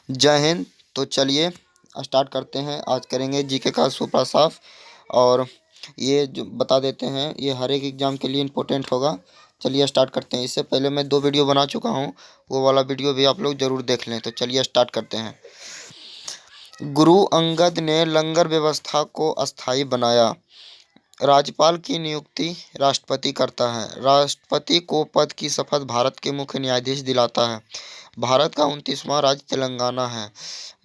जय हिंद। तो चलिए स्टार्ट करते हैं। आज करेंगे जीके का सुपर साफ। और ये जो बता देते हैं, ये हर एक एग्ज़ाम के लिए इम्पोर्टेंट होगा। चलिए स्टार्ट करते हैं। इससे पहले मैं 2 वीडियो बना चुका हूँ, वो वाला वीडियो भी आप लोग ज़रूर देख लें। तो चलिए स्टार्ट करते हैं। गुरु अंगद ने लंगर व्यवस्था को अस्थायी बनाया। राज्यपाल की नियुक्ति राष्ट्रपति करता है। राष्ट्रपति को पद की शपथ भारत के मुख्य न्यायाधीश दिलाता है। भारत का 29वां राज्य तेलंगाना है।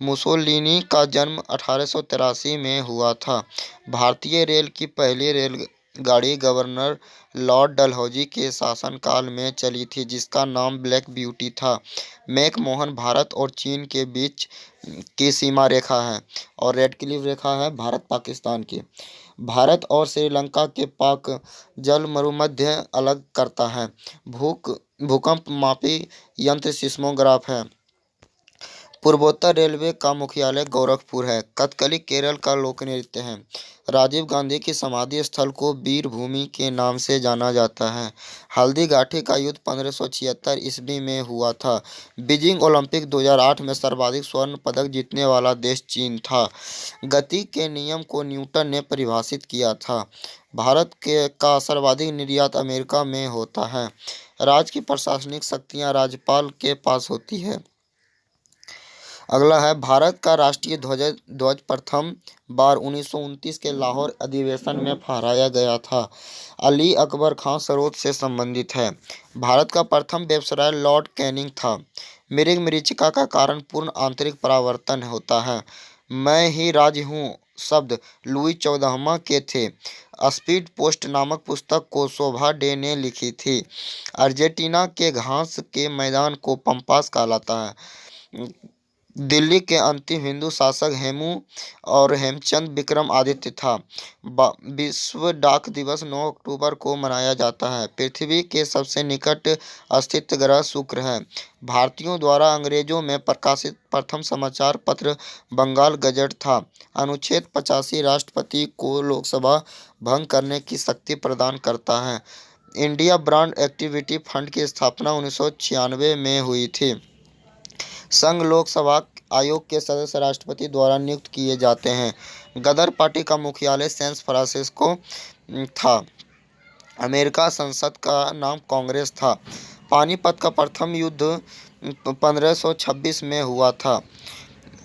मुसोलिनी का जन्म 1883 में हुआ था। भारतीय रेल की पहली रेलगाड़ी गवर्नर लॉर्ड डलहौजी के शासनकाल में चली थी, जिसका नाम ब्लैक ब्यूटी था। मैकमोहन भारत और चीन के बीच की सीमा रेखा है, और रेड क्लिफ रेखा है भारत पाकिस्तान की। भारत और श्रीलंका के पाक जल मरुमध्य अलग करता है। भूकंप मापी यंत्र सिस्मोग्राफ है। पूर्वोत्तर रेलवे का मुख्यालय गोरखपुर है। कथकली केरल का लोक नृत्य है। राजीव गांधी की समाधि स्थल को वीर भूमि के नाम से जाना जाता है। हल्दी घाटी का युद्ध 1576 ईस्वी में हुआ था। बीजिंग ओलंपिक 2008 में सर्वाधिक स्वर्ण पदक जीतने वाला देश चीन था। गति के नियम को न्यूटन ने परिभाषित किया था। भारत के का सर्वाधिक निर्यात अमेरिका में होता है। राज्य की प्रशासनिक शक्तियाँ राज्यपाल के पास होती है। अगला है, भारत का राष्ट्रीय ध्वज प्रथम बार 1929 के लाहौर अधिवेशन में फहराया गया था। अली अकबर खां सरोद से संबंधित है। भारत का प्रथम वायसराय लॉर्ड कैनिंग था। मृग मरीचिका का कारण पूर्ण आंतरिक परावर्तन होता है। मैं ही राज हूँ शब्द लुई 14वां के थे। स्पीड पोस्ट नामक पुस्तक को शोभा डे ने लिखी थी। अर्जेंटीना के घास के मैदान को पंपास कहलाता है। दिल्ली के अंतिम हिंदू शासक हेमू और हेमचंद विक्रमादित्य था। विश्व डाक दिवस 9 अक्टूबर को मनाया जाता है। पृथ्वी के सबसे निकट स्थित ग्रह शुक्र है। भारतीयों द्वारा अंग्रेजों में प्रकाशित प्रथम समाचार पत्र बंगाल गजट था। अनुच्छेद 85 राष्ट्रपति को लोकसभा भंग करने की शक्ति प्रदान करता है। इंडिया ब्रांड एक्टिविटी फंड की स्थापना 1996 में हुई थी। संघ लोक सेवा आयोग के सदस्य राष्ट्रपति द्वारा नियुक्त किए जाते हैं। गदर पार्टी का मुख्यालय सैन फ्रांसिस्को था। अमेरिका संसद का नाम कांग्रेस था। पानीपत का प्रथम युद्ध 1526 में हुआ था।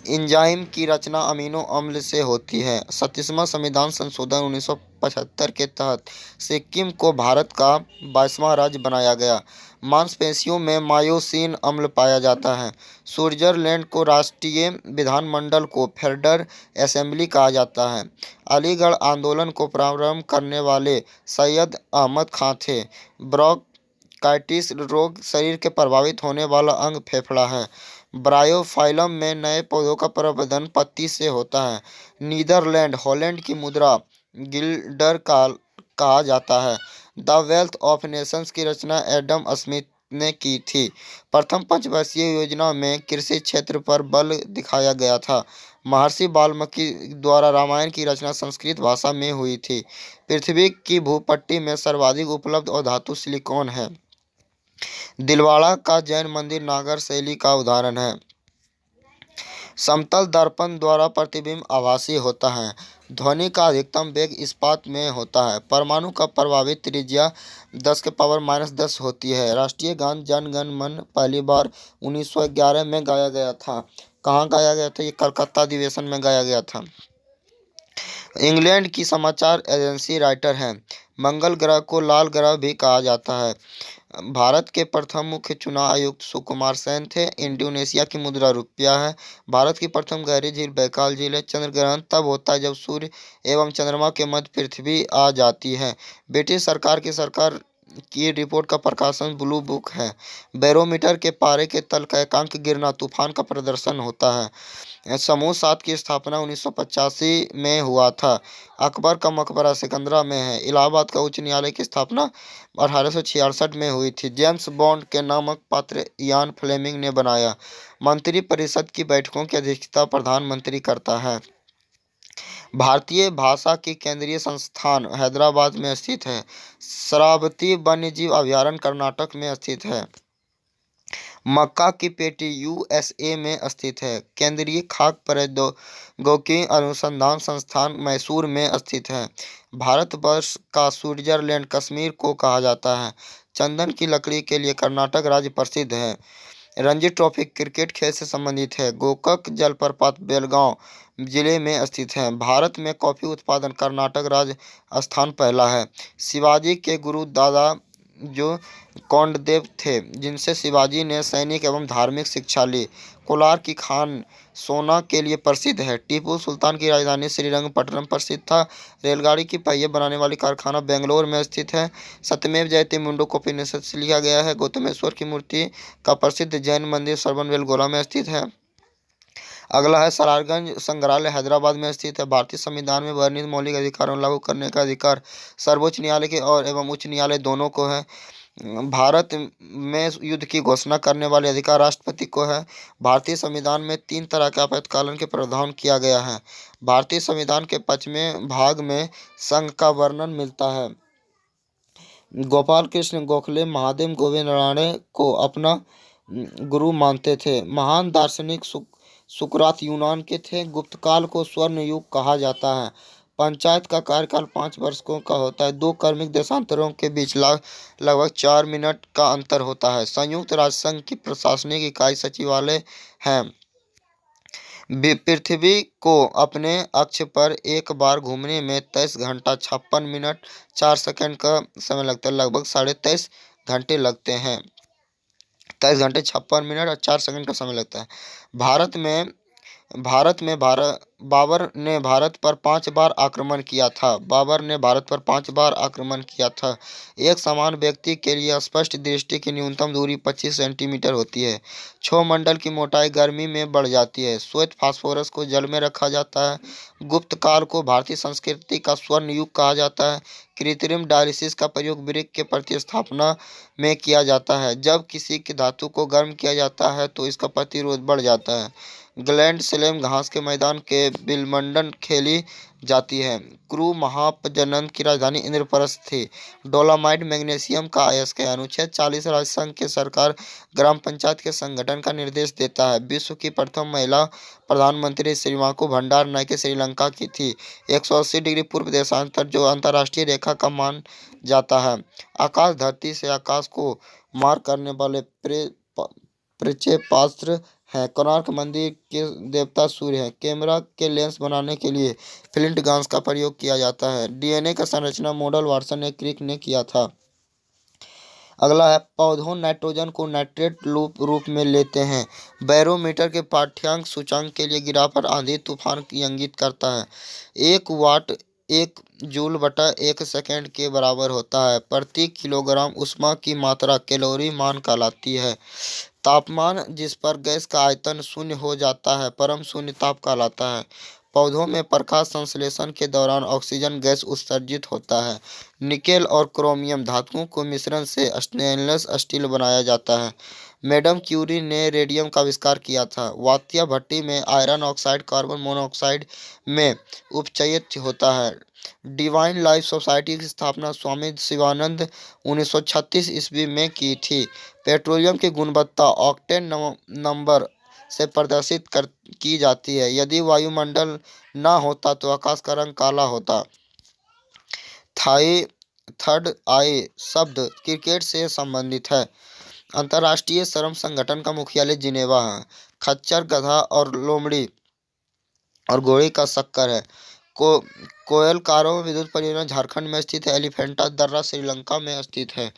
एंजाइम की रचना अमीनो अम्ल से होती है। 37वां संविधान संशोधन 1975 के तहत सिक्किम को भारत का 22वां राज्य बनाया गया। मांसपेशियों में मायोसिन अम्ल पाया जाता है। स्विट्जरलैंड को राष्ट्रीय विधानमंडल को फेडरल असेंबली कहा जाता है। अलीगढ़ आंदोलन को प्रारंभ करने वाले सैयद अहमद खां थे। ब्रोंकाइटिस रोग शरीर के प्रभावित होने वाला अंग फेफड़ा है। ब्रायोफाइलम में नए पौधों का प्रवर्धन पत्ती से होता है। नीदरलैंड हॉलैंड की मुद्रा गिल्डर कहा जाता है। द वेल्थ ऑफ नेशंस की रचना एडम स्मिथ ने की थी। प्रथम पंचवर्षीय योजना में कृषि क्षेत्र पर बल दिखाया गया था। महर्षि वाल्मीकि द्वारा रामायण की रचना संस्कृत भाषा में हुई थी। पृथ्वी की भूपट्टी में सर्वाधिक उपलब्ध अधातु सिलिकॉन है। दिलवाड़ा का जैन मंदिर नागर शैली का उदाहरण है। समतल दर्पण द्वारा प्रतिबिंब आभासी होता है। ध्वनि का अधिकतम वेग इस्पात में होता है। परमाणु का प्रभावित त्रिज्या 10⁻⁻10 होती है। राष्ट्रीय गान जन गण मन पहली बार 1911 में गाया गया था। कहाँ गाया गया था? ये कलकत्ता अधिवेशन में गाया गया था। इंग्लैंड की समाचार एजेंसी राइटर है। मंगल ग्रह को लाल ग्रह भी कहा जाता है। भारत के प्रथम मुख्य चुनाव आयुक्त सुकुमार सेन थे। इंडोनेशिया की मुद्रा रुपया है। भारत की प्रथम गहरी झील बैकाल झील है। चंद्र ग्रहण तब होता है जब सूर्य एवं चंद्रमा के मध्य पृथ्वी आ जाती है। ब्रिटिश सरकार की रिपोर्ट का प्रकाशन ब्लू बुक है। बैरोमीटर के पारे के तल का एकांक गिरना तूफान का प्रदर्शन होता है। समूह 7 की स्थापना 1985 में हुआ था। अकबर का मकबरा सिकंदरा में है। इलाहाबाद का उच्च न्यायालय की स्थापना 1866 में हुई थी। जेम्स बॉन्ड के नामक पात्र इयान फ्लेमिंग ने बनाया। मंत्रिपरिषद की बैठकों की अध्यक्षता प्रधानमंत्री करता है। भारतीय भाषा की केंद्रीय संस्थान हैदराबाद में स्थित है। शरावती वन्यजीव अभयारण्य कर्नाटक में स्थित है। मक्का की पेटी यूएसए में स्थित है। केंद्रीय खाद्य प्रौद्योगिकी अनुसंधान संस्थान मैसूर में स्थित है। भारतवर्ष का स्विट्जरलैंड कश्मीर को कहा जाता है। चंदन की लकड़ी के लिए कर्नाटक राज्य प्रसिद्ध है। रणजी ट्रॉफी क्रिकेट खेल से संबंधित है। गोकक जलप्रपात बेलगांव जिले में स्थित है। भारत में कॉफी उत्पादन कर्नाटक राज्य स्थान पहला है। शिवाजी के गुरु दादा जो कौंडदेव थे, जिनसे शिवाजी ने सैनिक एवं धार्मिक शिक्षा ली। कोलार की खान सोना के लिए प्रसिद्ध है। टीपू सुल्तान की राजधानी श्रीरंगपट्टनम प्रसिद्ध था। रेलगाड़ी की पहिए बनाने वाली कारखाना बेंगलोर में स्थित है। सत्यमेव जयते मुंडकोपनिषद से लिया गया है। गौतमेश्वर की मूर्ति का प्रसिद्ध जैन मंदिर श्रवणबेलगोला में स्थित है। अगला है सलारगंज संग्रहालय हैदराबाद में स्थित है। भारतीय संविधान में वर्णित मौलिक अधिकारों लागू करने का अधिकार सर्वोच्च न्यायालय के और एवं उच्च न्यायालय दोनों को है। भारत में युद्ध की घोषणा करने वाले अधिकार राष्ट्रपति को है। भारतीय संविधान में 3 तरह के आपातकालीन के प्रावधान किया गया है। भारतीय संविधान के 5वें भाग में संघ का वर्णन मिलता है। गोपाल कृष्ण गोखले महादेव गोविंद राणे को अपना गुरु मानते थे। महान दार्शनिक सुकरात यूनान के थे। गुप्तकाल को स्वर्ण युग कहा जाता है। पंचायत का कार्यकाल 5 वर्षों का होता है। 2 क्रमिक देशांतरों के बीच लगभग 4 मिनट का अंतर होता है। संयुक्त राष्ट्र संघ की प्रशासनिक इकाई सचिवालय है। पृथ्वी को अपने अक्ष पर एक बार घूमने में 23 घंटा 56 मिनट 4 सेकंड का समय लगता है। लगभग 23.5 घंटे लगते हैं। 23 घंटे 56 मिनट और 4 सेकंड का समय लगता है। बाबर ने भारत पर 5 बार आक्रमण किया था। एक समान व्यक्ति के लिए स्पष्ट दृष्टि की न्यूनतम दूरी 25 सेंटीमीटर होती है। क्षोमंडल की मोटाई गर्मी में बढ़ जाती है। श्वेत फास्फोरस को जल में रखा जाता है। गुप्त काल को भारतीय संस्कृति का स्वर्ण युग कहा जाता है। कृत्रिम डायलिसिस का प्रयोग वृक्क के प्रतिस्थापना में किया जाता है। जब किसी की धातु को गर्म किया जाता है तो इसका प्रतिरोध बढ़ जाता है। ग्लैंड स्लेम घास के मैदान के विल्मंडन खेली जाती है। क्रू महाप्रजनन की राजधानी इंद्रप्रस्थ थी। डोलामाइट मैग्नीशियम का अयस्क है। अनुच्छेद 40 राष्ट्रसंघ के सरकार ग्राम पंचायत के संगठन का निर्देश देता है। विश्व की प्रथम महिला प्रधानमंत्री श्रीमाको भंडार नायके श्रीलंका की थी। 180 डिग्री पूर्व देशांतर जो अंतर्राष्ट्रीय रेखा का मान जाता है। आकाश धरती से आकाश को मार करने वाले प्रक्षेपास्त्र हैं। कोणार्क मंदिर के देवता सूर्य हैं। कैमरा के लेंस बनाने के लिए फ्लिंट गांस का प्रयोग किया जाता है। डीएनए का संरचना मॉडल वाटसन ने क्रिक ने किया था। अगला है पौधों नाइट्रोजन को नाइट्रेट रूप में लेते हैं। बैरोमीटर के पाठ्यांक सूचकांक के लिए गिरावट आंधी तूफान की इंगित करता है। 1 वाट 1 जूल बटा 1 सेकंड के बराबर होता है। प्रति किलोग्राम ऊष्मा की मात्रा कैलोरी मान कहलाती है। तापमान जिस पर गैस का आयतन शून्य हो जाता है परम शून्य ताप कहलाता है। पौधों में प्रकाश संश्लेषण के दौरान ऑक्सीजन गैस उत्सर्जित होता है। निकेल और क्रोमियम धातुओं को मिश्रण से स्टेनलेस स्टील बनाया जाता है। मैडम क्यूरी ने रेडियम का आविष्कार किया था। वातिया भट्टी में आयरन ऑक्साइड कार्बन मोनोऑक्साइड में उपचयित होता है। डिवाइन लाइफ सोसाइटी की स्थापना स्वामी शिवानंद 1936 ईस्वी में की थी। पेट्रोलियम की गुणवत्ता ऑक्टेन नंबर से प्रदर्शित की जाती है। यदि वायुमंडल न होता तो आकाश का रंग काला होता। थर्ड आई शब्द क्रिकेट से संबंधित है। अंतर्राष्ट्रीय श्रम संगठन का मुख्यालय जिनेवा है। खच्चर गधा और लोमड़ी और घोड़े का शक्कर है। कोयलकारो विद्युत परियोजना झारखंड में स्थित है। एलिफेंटा दर्रा श्रीलंका में स्थित है।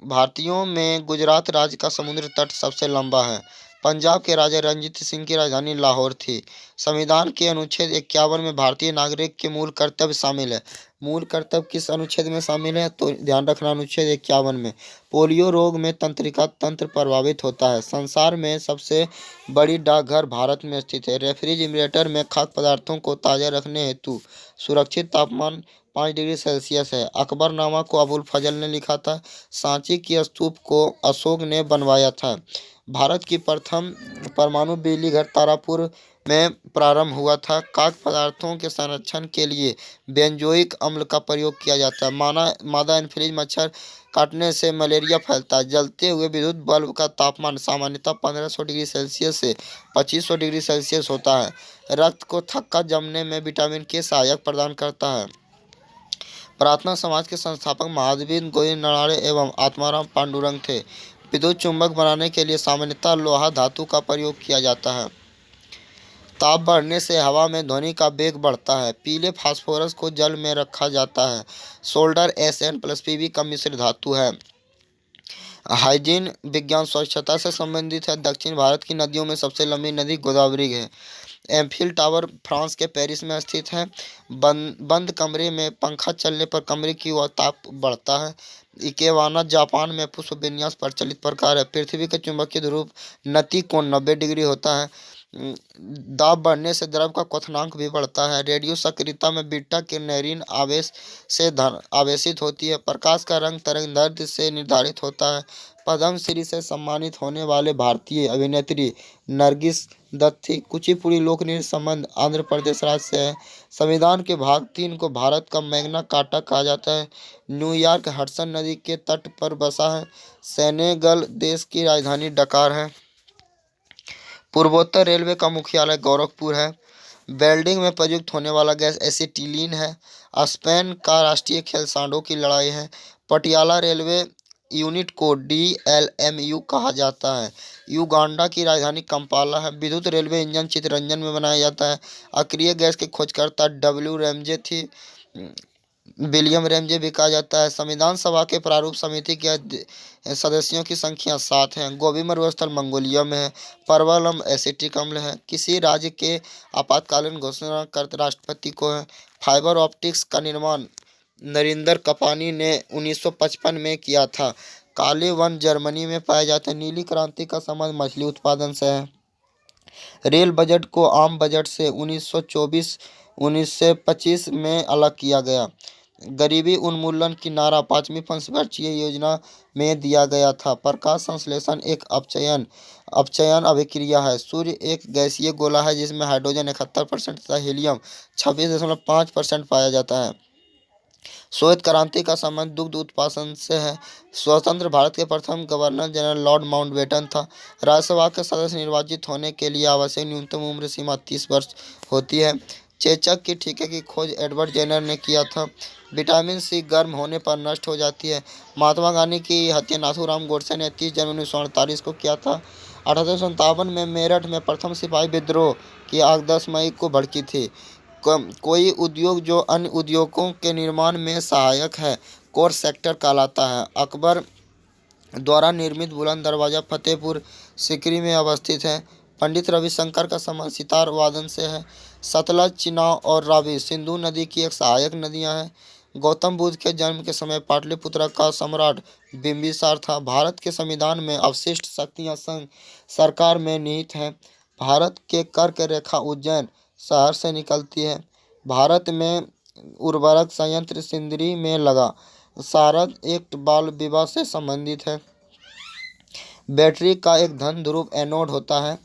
भारतीयों में गुजरात राज्य का समुद्र तट सबसे लंबा है। पंजाब के राजा रणजीत सिंह की राजधानी लाहौर थी। संविधान के अनुच्छेद 51 में भारतीय नागरिक के मूल कर्तव्य शामिल है। मूल कर्तव्य किस अनुच्छेद में शामिल है तो ध्यान रखना अनुच्छेद 51 में। पोलियो रोग में तंत्रिका तंत्र प्रभावित होता है। संसार में सबसे बड़ी डाकघर भारत में स्थित है। रेफ्रिजरेटर में खाद्य पदार्थों को ताज़ा रखने हेतु सुरक्षित तापमान 5 डिग्री सेल्सियस है। अकबरनामा को अबुल फजल ने लिखा था। सांची की स्तूप को अशोक ने बनवाया था। भारत की प्रथम परमाणु बिजली घर तारापुर में प्रारंभ हुआ था। खाद्य पदार्थों के संरक्षण के लिए बेंजोइक अम्ल का प्रयोग किया जाता है। मादा एनोफिलीज मच्छर काटने से मलेरिया फैलता है। जलते हुए विद्युत बल्ब का तापमान सामान्यतः 1500 डिग्री सेल्सियस से 2500 डिग्री सेल्सियस होता है। रक्त को थक्का जमने में विटामिन के सहायक प्रदान करता है। प्रार्थना समाज के संस्थापक महावीर गोविंद नराणे एवं आत्माराम पांडुरंग थे। विद्युत चुंबक बनाने के लिए सामान्यतः लोहा धातु का प्रयोग किया जाता है। ताप बढ़ने से हवा में ध्वनि का वेग बढ़ता है। पीले फास्फोरस को जल में रखा जाता है। सोल्डर Sn+Pb का मिश्र धातु है। हाइजीन विज्ञान स्वच्छता से संबंधित है। दक्षिण भारत की नदियों में सबसे लंबी नदी गोदावरी है। एम्फिल टावर फ्रांस के पेरिस में स्थित है। बंद कमरे में पंखा चलने पर कमरे की ओर ताप बढ़ता है। इकेवाना जापान में पुष्प विन्यास प्रचलित प्रकार है। पृथ्वी के चुंबकीय ध्रुव नति कोण 90 डिग्री होता है। दाब बढ़ने से द्रव का क्वथनांक भी बढ़ता है। रेडियो सक्रियता में बीटा किरणें आवेश से आवेशित होती है। प्रकाश का रंग तरंगदैर्ध्य से निर्धारित होता है। पद्मश्री से सम्मानित होने वाले भारतीय अभिनेत्री नरगिस दत्त थी। कुचिपुड़ी लोक नृत्य संबंध आंध्र प्रदेश राज्य से है। संविधान के भाग 3 को भारत का मैग्ना कार्टा कहा जाता है। न्यूयॉर्क हडसन नदी के तट पर बसा है। सेनेगल देश की राजधानी डकार है। पूर्वोत्तर रेलवे का मुख्यालय गोरखपुर है। वेल्डिंग में प्रयुक्त होने वाला गैस एसिटिलीन है। स्पेन का राष्ट्रीय खेल सांडों की लड़ाई है। पटियाला रेलवे यूनिट को DLMU कहा जाता है। युगांडा की राजधानी कंपाला है। विद्युत रेलवे इंजन चितरंजन में बनाया जाता है। अक्रिय गैस के खोजकर्ता W रैमजे थी। विलियम रैमजे भी कहा जाता है। संविधान सभा के प्रारूप समिति के सदस्यों की संख्या 7 है। गोबी मरुस्थल मंगोलिया में है। परवलम एसिटिक अम्ल है। किसी राज्य के आपातकालीन घोषणा करते राष्ट्रपति को है। फाइबर ऑप्टिक्स का निर्माण नरिंदर कपानी ने 1955 में किया था। काले वन जर्मनी में पाए जाते हैं। नीली क्रांति का संबंध मछली उत्पादन से है। रेल बजट को आम बजट से 1925 में अलग किया गया। गरीबी उन्मूलन की नारा 5वीं पंचवर्षीय योजना में दिया गया था। प्रकाश संश्लेषण एक अपचयन अभिक्रिया है। सूर्य एक गैसीय गोला है जिसमें हाइड्रोजन 71% तथा हीलियम 26.5% पाया जाता है। श्वेत क्रांति का संबंध दुग्ध उत्पादन से है। स्वतंत्र भारत के प्रथम गवर्नर जनरल लॉर्ड माउंटबेटन था। राज्यसभा के सदस्य निर्वाचित होने के लिए आवश्यक न्यूनतम उम्र सीमा 30 वर्ष होती है। चेचक के टीके की खोज एडवर्ड जेनर ने किया था। विटामिन सी गर्म होने पर नष्ट हो जाती है। महात्मा गांधी की हत्या नाथूराम गोडसे ने 30 जनवरी 1948 को किया था। 1857 में मेरठ में प्रथम सिपाही विद्रोह की आग 10 मई को भड़की थी। कोई उद्योग जो अन्य उद्योगों के निर्माण में सहायक है कोर सेक्टर कहलाता है। अकबर द्वारा निर्मित बुलंद दरवाजा फतेहपुर सीकरी में अवस्थित है। पंडित रविशंकर का संबंध सितार वादन से है। सतलज, चिनाब और रावी सिंधु नदी की एक सहायक नदियां हैं। गौतम बुद्ध के जन्म के समय पाटलिपुत्र का सम्राट बिंबिसार था। भारत के संविधान में अवशिष्ट शक्तियां संघ सरकार में निहित हैं। भारत के कर्क रेखा उज्जैन शहर से निकलती है। भारत में उर्वरक संयंत्र सिंदरी में लगा। सारद एक्ट बाल विवाह से संबंधित है। बैटरी का एक धन ध्रुव एनोड होता है।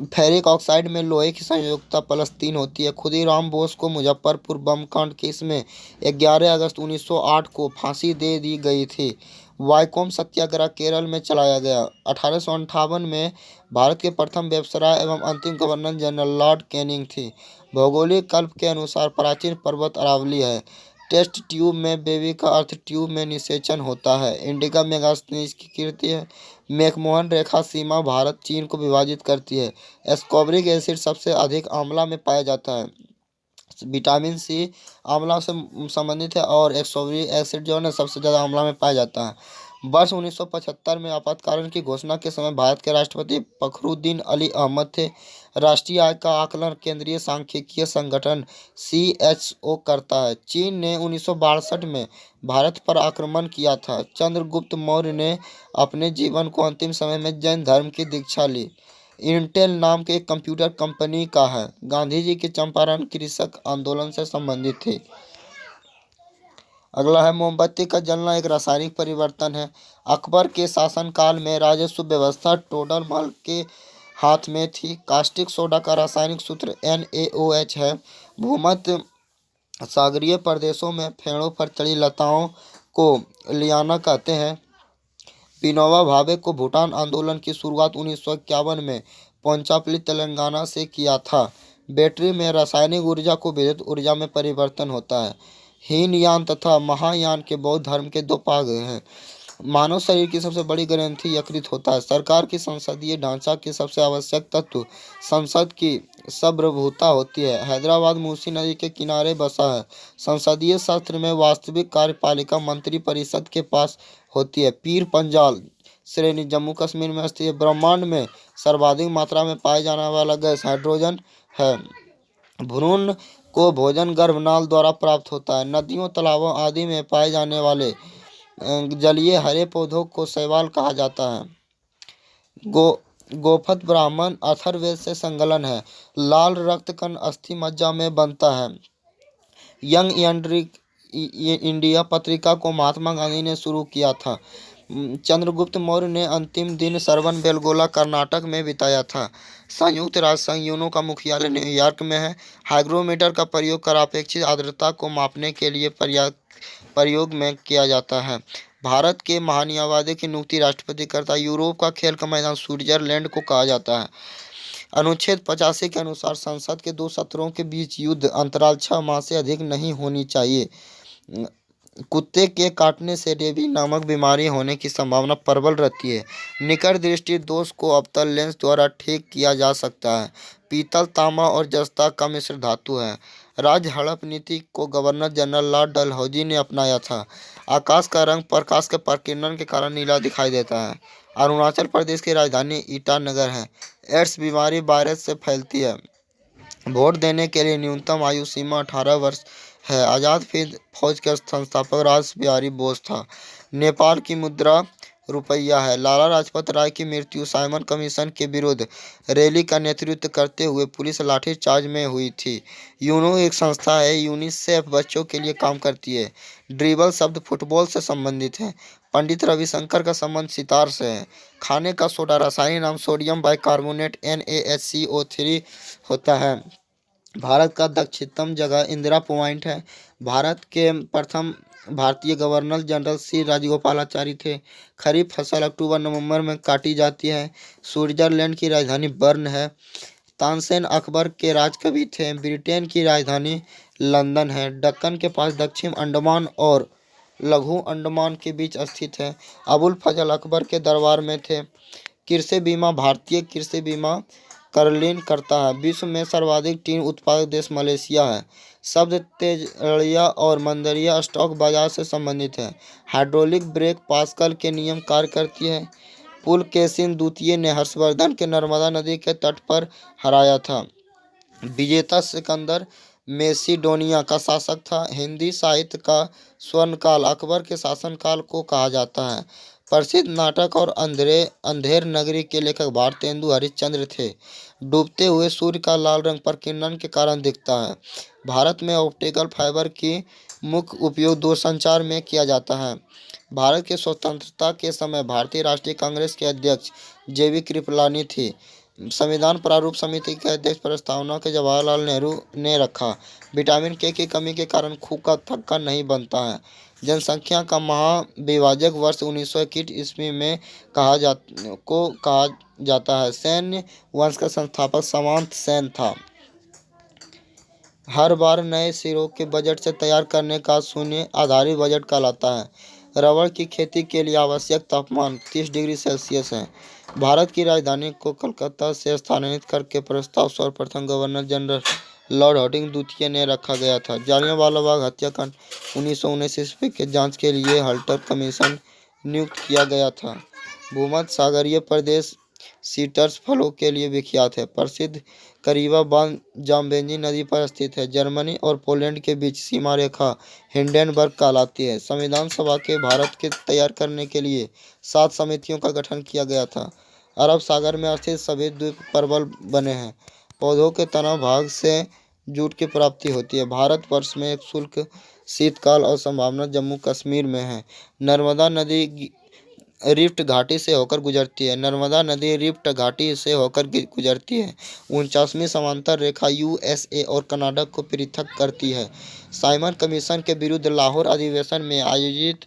फेरिक ऑक्साइड में लोहे की संयोजकता +3 होती है। खुदीराम बोस को मुजफ्फरपुर बम कांड केस में 11 अगस्त 1908 को फांसी दे दी गई थी। वाइकोम सत्याग्रह केरल में चलाया गया। 1858 में भारत के प्रथम वायसराय एवं अंतिम गवर्नर जनरल लॉर्ड कैनिंग थे। भौगोलिक कल्प के अनुसार प्राचीन पर्वत अरावली है। टेस्ट ट्यूब में बेबी का अर्थ ट्यूब में निषेचन होता है। इंडिका मेगास्थनीज की कीर्ति है। मैकमोहन रेखा सीमा भारत चीन को विभाजित करती है। एस्कॉर्बिक एसिड सबसे अधिक आंवला में पाया जाता है। विटामिन सी आंवला से संबंधित है और एस्कॉर्बिक एसिड जो है ना सबसे ज़्यादा आंवला में पाया जाता है। वर्ष 1975 में आपातकालीन की घोषणा के समय भारत के राष्ट्रपति फखरुद्दीन अली अहमद थे। राष्ट्रीय आय का आकलन केंद्रीय सांख्यिकीय संगठन CHO करता है। चीन ने 1962 में भारत पर आक्रमण किया था। चंद्रगुप्त मौर्य ने अपने जीवन को अंतिम समय में जैन धर्म की दीक्षा ली। इंटेल नाम के एक कंप्यूटर कंपनी का है। गांधी जी के चंपारण कृषक आंदोलन से संबंधित थे। अगला है मोमबत्ती का जलना एक रासायनिक परिवर्तन है। अकबर के शासनकाल में राजस्व व्यवस्था टोडर महल के हाथ में थी। कास्टिक सोडा का रासायनिक सूत्र NaOH है। भूमध्य सागरीय प्रदेशों में पेड़ों पर चढ़ी लताओं को लियाना कहते हैं। विनोबा भावे को भूटान आंदोलन की शुरुआत 1951 में पोंचापल्ली तेलंगाना से किया था। बैटरी में रासायनिक ऊर्जा को विद्युत ऊर्जा में परिवर्तन होता है। हीनयान तथा महायान के बौद्ध धर्म के दो भाग हैं। मानव शरीर की सबसे बड़ी ग्रंथि यकृत होता है। सरकार की संसदीय ढांचा के सबसे आवश्यक तत्व संसद की सार्वभौमता होती है। हैदराबाद मूसी नदी के किनारे बसा है। संसदीय शास्त्र में वास्तविक कार्यपालिका मंत्री परिषद के पास होती है। पीर पंजाल श्रेणी जम्मू कश्मीर में स्थित है। ब्रह्मांड में सर्वाधिक मात्रा में पाए जाने वाला गैस हाइड्रोजन है। भ्रूण को भोजन गर्भनाल द्वारा प्राप्त होता है। नदियों, तालाबों आदि में पाए जाने वाले जलीय हरे पौधों को शैवाल कहा जाता है। गोफत ब्राह्मण अथर्ववेद से संकलन है। लाल रक्त कण अस्थि मज्जा में बनता है। यंग इंडिया पत्रिका को महात्मा गांधी ने शुरू किया था। चंद्रगुप्त मौर्य ने अंतिम दिन सरवन बेलगोला कर्नाटक में बिताया था। संयुक्त राष्ट्र संघ यूनो का मुख्यालय न्यूयॉर्क में है। हाइग्रोमीटर का प्रयोग कर अपेक्षित आर्द्रता को मापने के लिए प्रयोग में किया जाता है। भारत के महान्यायवादी की नियुक्ति राष्ट्रपति करता है। यूरोप का खेल का मैदान स्विट्जरलैंड को कहा जाता है। अनुच्छेद 85 के अनुसार संसद के दो सत्रों के बीच युद्ध अंतराल 6 माह से अधिक नहीं होनी चाहिए। कुत्ते के काटने से रेबीज नामक बीमारी होने की संभावना प्रबल रहती है। निकट दृष्टि दोष को अवतल लेंस द्वारा ठीक किया जा सकता है। पीतल, तांबा और जस्ता का मिश्र धातु है। राज्य हड़प नीति को गवर्नर जनरल लॉर्ड डलहौजी ने अपनाया था। आकाश का रंग प्रकाश के प्रकीर्णन के कारण नीला दिखाई देता है। अरुणाचल प्रदेश की राजधानी ईटानगर है। एड्स बीमारी वायरस से फैलती है। वोट देने के लिए न्यूनतम आयु सीमा 18 वर्ष है। आज़ाद हिंद फौज के संस्थापक रास बिहारी बोस था। नेपाल की मुद्रा रुपया है। लाला लाजपत राय की मृत्यु साइमन कमीशन के विरुद्ध रैली का नेतृत्व करते हुए पुलिस लाठीचार्ज में हुई थी। यूनो एक संस्था है। यूनिसेफ बच्चों के लिए काम करती है। ड्रिबल शब्द फुटबॉल से संबंधित है। पंडित रविशंकर का संबंध सितार से है। खाने का सोडा रासायनिक नाम सोडियम बाइकार्बोनेट NaHCO3 होता है। भारत का दक्षिणतम जगह इंदिरा पॉइंट है। भारत के प्रथम भारतीय गवर्नर जनरल श्री राजगोपालाचारी थे। खरीफ फसल अक्टूबर-नवंबर में काटी जाती है। स्विट्जरलैंड की राजधानी बर्न है। तानसेन अकबर के राजकवि थे। ब्रिटेन की राजधानी लंदन है। दक्कन के पास दक्षिण अंडमान और लघु अंडमान के बीच स्थित है। अबुल फजल अकबर के दरबार में थे। कृषि बीमा भारतीय कृषि बीमा करलीन करता है। विश्व में सर्वाधिक टीन उत्पादक देश मलेशिया है। शब्द तेजड़िया और मंदरिया स्टॉक बाजार से संबंधित है। हाइड्रोलिक ब्रेक पास्कल के नियम कार्य करती है। पुलकेशिन द्वितीय ने हर्षवर्धन के नर्मदा नदी के तट पर हराया था। विजेता सिकंदर मेसिडोनिया का शासक था। हिंदी साहित्य का स्वर्णकाल अकबर के शासनकाल को कहा जाता है। प्रसिद्ध नाटक और अंधेर नगरी के लेखक भारतेंदु हरिश्चंद्र थे। डूबते हुए सूर्य का लाल रंग प्रकीर्णन के कारण दिखता है। भारत में ऑप्टिकल फाइबर की मुख्य उपयोग दूरसंचार में किया जाता है। भारत की स्वतंत्रता के समय भारतीय राष्ट्रीय कांग्रेस के अध्यक्ष JV कृपलानी थी। संविधान प्रारूप समिति के अध्यक्ष प्रस्तावना के जवाहरलाल नेहरू ने रखा। विटामिन के की कमी के कारण खून का थक्का नहीं बनता है। जनसंख्या का महाविभाजक वर्ष 1921 ईस्वी में कहा जाता है। सैन्य वंश का संस्थापक सामंत सेन था। हर बार नए सिरों के बजट से तैयार करने का शून्य आधारित बजट कहलाता है। रबड़ की खेती के लिए आवश्यक तापमान 30 डिग्री सेल्सियस है। भारत की राजधानी को कलकत्ता से स्थानांतरित करके प्रस्ताव सर्वप्रथम गवर्नर जनरल लॉर्ड हार्डिंग द्वितीय ने रखा गया था। जालियांवाला बाग हत्याकांड 1919 ईस्वी के जांच के लिए हल्टर कमीशन नियुक्त किया गया था। भूमध्य सागरीय प्रदेश सीट्रस फलों के लिए विख्यात है। प्रसिद्ध करीबा बांध जाम्बेजी नदी पर स्थित है। जर्मनी और पोलैंड के बीच सीमा रेखा हिंडेनबर्ग कहलाती है। संविधान सभा के भारत के तैयार करने के लिए 7 समितियों का गठन किया गया था। अरब सागर में स्थित सभी द्वीप प्रबल बने हैं। पौधों के तना भाग से जूट की प्राप्ति होती है। भारतवर्ष में एक शुष्क शीतकाल और संभावना जम्मू कश्मीर में है। नर्मदा नदी रिफ्ट घाटी से होकर गुजरती है। नर्मदा नदी रिफ्ट घाटी से होकर गुजरती है। 49वीं समांतर रेखा यूएसए और कनाडा को पृथक करती है। साइमन कमीशन के विरुद्ध लाहौर अधिवेशन में आयोजित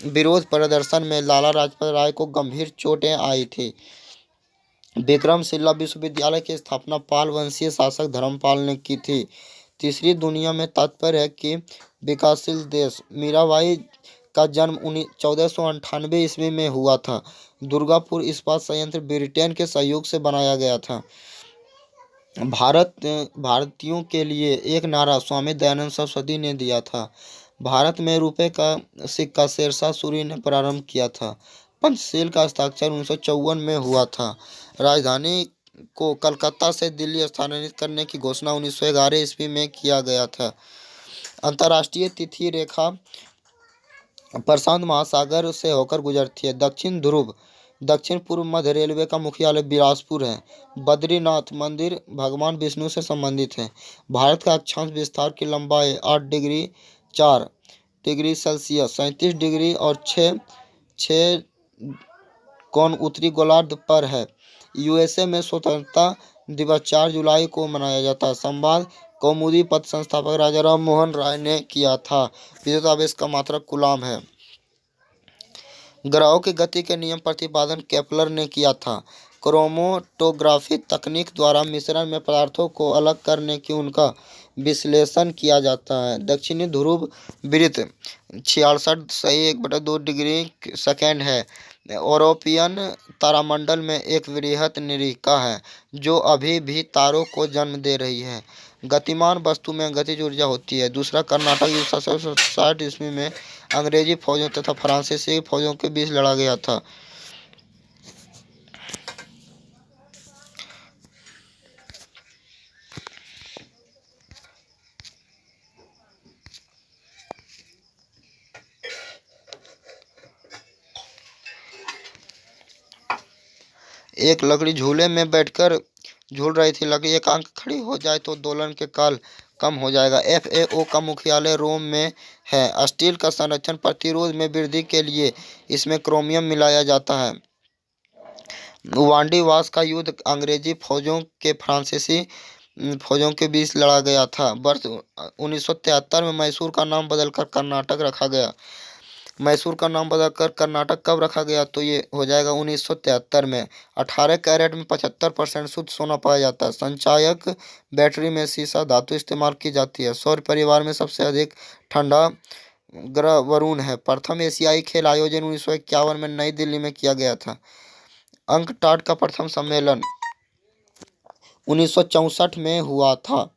विरोध प्रदर्शन में लाला लाजपत राय को गंभीर चोटें आई थी। विक्रमशिला विश्वविद्यालय की स्थापना पाल वंशीय शासक धर्मपाल ने की थी। तीसरी दुनिया में तात्पर्य है कि विकासशील देश। मीराबाई का जन्म 1498 ईस्वी में हुआ था। दुर्गापुर इस्पात संयंत्र ब्रिटेन के सहयोग से बनाया गया था। भारतीयों के लिए एक नारा स्वामी दयानंद सरस्वती ने दिया था। भारत में रुपए का सिक्का शेरशाह सूरी ने प्रारंभ किया था। पंचशील का हस्ताक्षर 1954 में हुआ था। राजधानी को कलकत्ता से दिल्ली स्थानांतरित करने की घोषणा 1911 ईस्वी में किया गया था। अंतर्राष्ट्रीय तिथि रेखा प्रशांत महासागर से होकर गुजरती है। दक्षिण ध्रुव। दक्षिण पूर्व मध्य रेलवे का मुख्यालय बिलासपुर है। बद्रीनाथ मंदिर भगवान विष्णु से संबंधित है। भारत का अक्षांश विस्तार की लंबाई 8 डिग्री 4 डिग्री सेल्सियस 37 डिग्री और 6 कोण उत्तरी गोलार्ध पर है। यूएसए में स्वतंत्रता दिवस 4 जुलाई को मनाया जाता है। संवाद कौमुदी पत्र संस्थापक राजा राम मोहन राय ने किया था। विद्युत आवेश का मात्रक कूलाम है। ग्रहों की गति के नियम प्रतिपादन केपलर ने किया था। क्रोमेटोग्राफी तकनीक द्वारा मिश्रण में पदार्थों को अलग करने की उनका विश्लेषण किया जाता है। दक्षिणी ध्रुव वृत्त 66 सही 1/2 डिग्री सेकेंड है। यूरोपियन तारामंडल में एक वृहत निरिका है जो अभी भी तारों को जन्म दे रही है। गतिमान वस्तु में गतिज ऊर्जा होती है। दूसरा कर्नाटक युद्ध 1760 ईस्वी में अंग्रेजी फौजों तथा फ्रांसीसी फौजों के बीच लड़ा गया था। एक लकड़ी झूले में बैठकर झूल रही थी। लकड़ी एकांक खड़ी हो जाए तो दोलन के काल कम हो जाएगा। एफएओ का मुख्यालय रोम में है। स्टील का संरक्षण प्रतिरोध में वृद्धि के लिए इसमें क्रोमियम मिलाया जाता है। वांडीवास का युद्ध अंग्रेजी फौजों के फ्रांसीसी फौजों के बीच लड़ा गया था। वर्ष 1973 में मैसूर का नाम बदलकर कर्नाटक रखा गया। मैसूर का नाम बदलकर कर्नाटक कब रखा गया तो ये हो जाएगा 1973 में। 18 कैरेट में 75% शुद्ध सोना पाया जाता है। संचायक बैटरी में सीसा धातु इस्तेमाल की जाती है। सौर परिवार में सबसे अधिक ठंडा ग्रह वरुण है। प्रथम एशियाई खेल आयोजन 1951 में नई दिल्ली में किया गया था। अंकटाड का प्रथम सम्मेलन 1964 में हुआ था।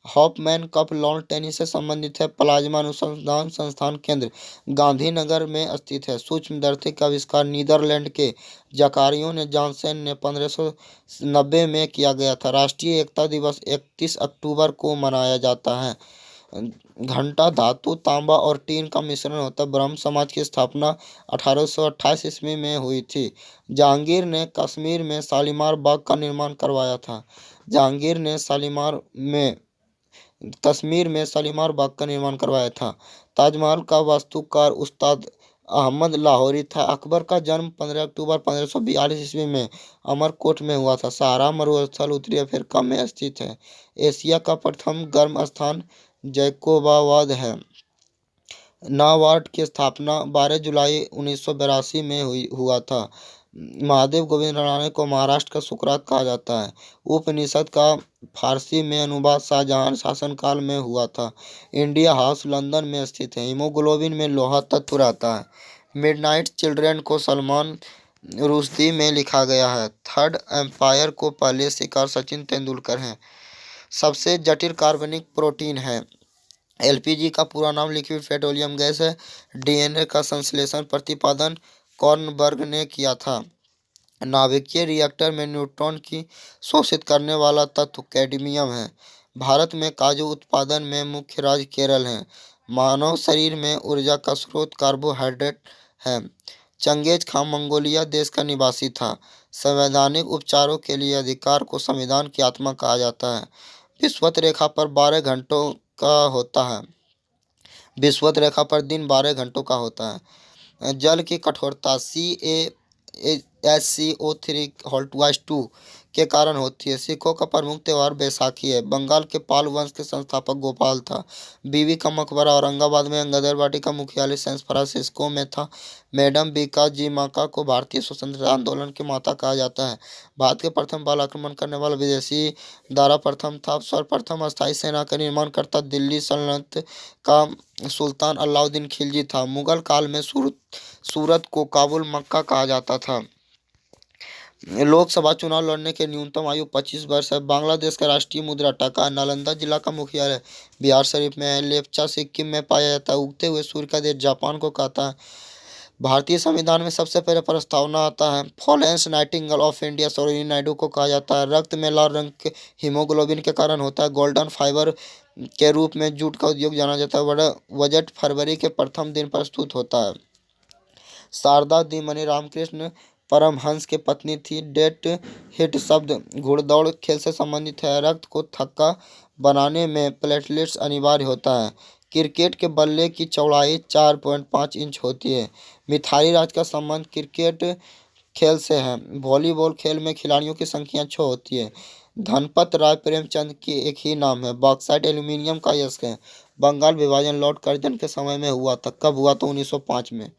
हॉफमैन कप लॉन टेनिस से संबंधित है। प्लाज्मा अनुसंधान संस्थान केंद्र गांधीनगर में स्थित है। सूक्ष्मदर्शी का आविष्कार नीदरलैंड के जकारियो ने जॉनसन ने 1590 में किया गया था। राष्ट्रीय एकता दिवस 31 अक्टूबर को मनाया जाता है। घंटा धातु तांबा और टीन का मिश्रण होता है। ब्रह्म समाज की स्थापना 1828 ईस्वी में हुई थी। जहांगीर ने कश्मीर में शालीमार बाग का निर्माण करवाया था। जहांगीर ने कश्मीर में शालीमार बाग का निर्माण करवाया था। ताजमहल का वास्तुकार उस्ताद अहमद लाहौरी था। अकबर का जन्म 15 अक्टूबर 1542 ईस्वी में अमरकोट में हुआ था। सहारा मरुस्थल उत्तरी अफ्रीका में स्थित है। एशिया का प्रथम गर्म स्थान जैकोबाबाद है। नाबार्ड की स्थापना 12 जुलाई 1982 में हुआ था। महादेव गोविंद रानड़े को महाराष्ट्र का सुकरात कहा जाता है। उपनिषद का फारसी में अनुवाद शाहजहां शासनकाल में हुआ था। इंडिया हाउस लंदन में स्थित है। हीमोग्लोबिन में लोहा तत्व रहता है। मिडनाइट चिल्ड्रन को सलमान रुश्दी में लिखा गया है। थर्ड एम्पायर को पहले शिकार सचिन तेंदुलकर हैं। सबसे जटिल कार्बनिक प्रोटीन है। एलपीजी का पूरा नाम लिक्विड पेट्रोलियम गैस है। डीएनए का संश्लेषण प्रतिपादन कॉर्नबर्ग ने किया था। नाभिकीय रिएक्टर में न्यूट्रॉन की शोषित करने वाला तत्व कैडमियम है। भारत में काजू उत्पादन में मुख्य राज्य केरल है। मानव शरीर में ऊर्जा का स्रोत कार्बोहाइड्रेट है। चंगेज खां मंगोलिया देश का निवासी था। संवैधानिक उपचारों के लिए अधिकार को संविधान की आत्मा कहा जाता है। विषुवत रेखा पर 12 घंटों का होता है। विषुवत रेखा पर दिन 12 घंटों का होता है। जल की कठोरता CaSCO3 के कारण होती है। सिखों का प्रमुख त्योहार बैसाखी है। बंगाल के पाल वंश के संस्थापक गोपाल था। बीवी का मकबरा औरंगाबाद में, अंगदर वाटी का मुख्यालय सैन फ्रांसिस्को में था। मैडम बीका जी माका को भारतीय स्वतंत्रता आंदोलन की माता कहा जाता है। भारत के प्रथम बाल आक्रमण करने वाला विदेशी दारा प्रथम था। सर्वप्रथम अस्थायी सेना का निर्माणकर्ता दिल्ली सल्तनत का सुल्तान अलाउद्दीन खिलजी था। मुगल काल में सूरत को काबुल मक्का कहा जाता था। लोकसभा चुनाव लड़ने की न्यूनतम आयु 25 वर्ष है। बांग्लादेश का राष्ट्रीय मुद्रा टका। नालंदा जिला का मुख्यालय बिहार शरीफ में है। लेप्चा सिक्किम में पाया जाता है। उगते हुए सूर्य का देश जापान को कहता है। भारतीय संविधान में सबसे पहले प्रस्तावना आता है। Florence Nightingale of India Sarojini Naidu को कहा जाता है। रक्त में लाल रंग के हीमोग्लोबिन के कारण होता है। गोल्डन फाइबर के रूप में जूट का उद्योग जाना जाता है। बड़ा बजट फरवरी के प्रथम दिन प्रस्तुत होता है। शारदा दी मनी रामकृष्ण परमहंस की पत्नी थी। डेट हिट शब्द घुड़दौड़ खेल से संबंधित है। रक्त को थक्का बनाने में प्लेटलेट्स अनिवार्य होता है। क्रिकेट के बल्ले की चौड़ाई 4.5 इंच होती है। मिथाली राज का संबंध क्रिकेट खेल से है। वॉलीबॉल खेल में खिलाड़ियों की संख्या 6 होती है। धनपत राय प्रेमचंद की एक ही नाम है। बॉक्साइट एल्यूमीनियम का अयस्क है। बंगाल विभाजन लॉर्ड कर्जन के समय में हुआ था। कब हुआ था? 1905 में।